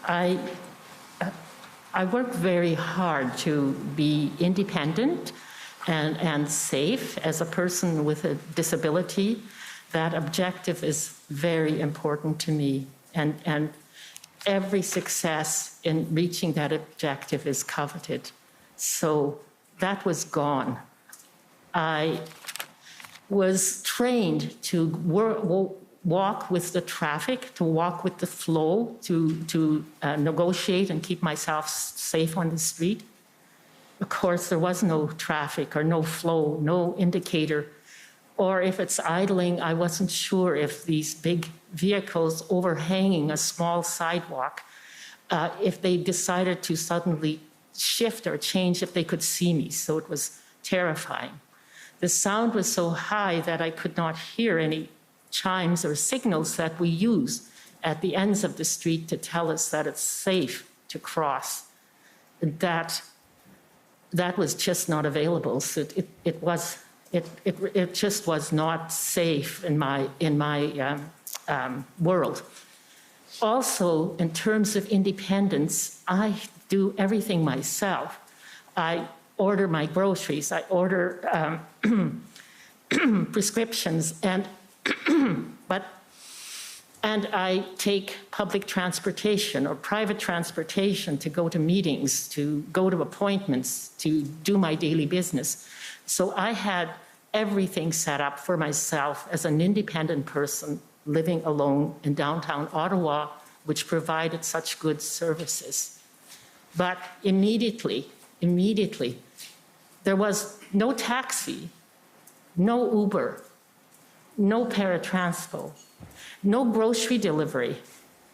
I worked very hard to be independent and safe as a person with a disability. That objective is very important to me. And every success in reaching that objective is coveted. So that was gone. I was trained to walk with the traffic, to walk with the flow, to negotiate and keep myself safe on the street. Of course, there was no traffic or no flow, no indicator. Or if it's idling, I wasn't sure if these big vehicles overhanging a small sidewalk, if they decided to suddenly shift or change, if they could see me. So it was terrifying. The sound was so high that I could not hear any chimes or signals that we use at the ends of the street to tell us that it's safe to cross. That was just not available. So it just was not safe in my world. Also, in terms of independence, I do everything myself. I order my groceries, I order prescriptions, and I take public transportation or private transportation to go to meetings, to go to appointments, to do my daily business. So I had everything set up for myself as an independent person living alone in downtown Ottawa, which provided such good services. But immediately, there was no taxi, no Uber, no paratranspo, no grocery delivery,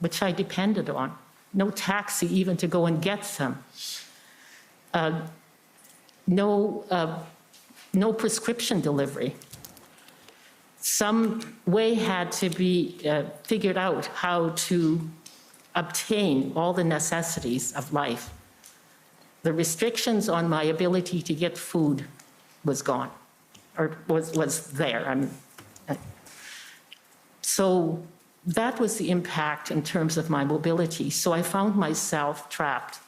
which I depended on, no taxi even to go and get some, no prescription delivery. Some way had to be figured out how to obtain all the necessities of life. The restrictions on my ability to get food was gone, or was there. So that was the impact in terms of my mobility. So I found myself trapped.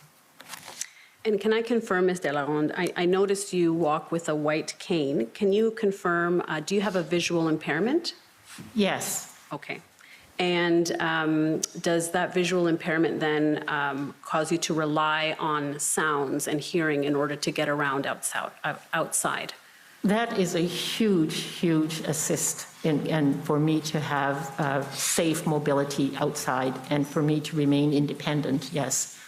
And can I confirm, Ms. Delalonde, I noticed you walk with a white cane. Can you confirm, do you have a visual impairment? Yes. Okay. And does that visual impairment then cause you to rely on sounds and hearing in order to get around outside? That is a huge, huge assist in for me to have safe mobility outside and for me to remain independent, yes.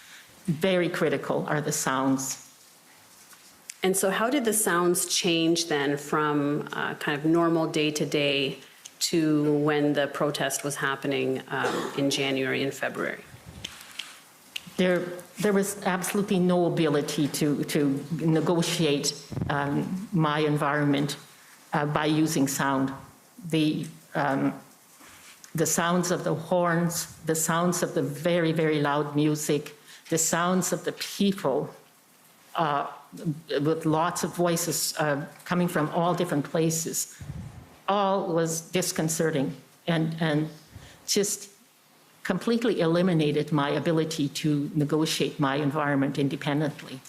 Very critical are the sounds. And so how did the sounds change then from kind of normal day to day to when the protest was happening in January and February? There was absolutely no ability to negotiate my environment by using sound. The sounds of the horns, the sounds of the very, very loud music, the sounds of the people with lots of voices coming from all different places, all was disconcerting and just completely eliminated my ability to negotiate my environment independently.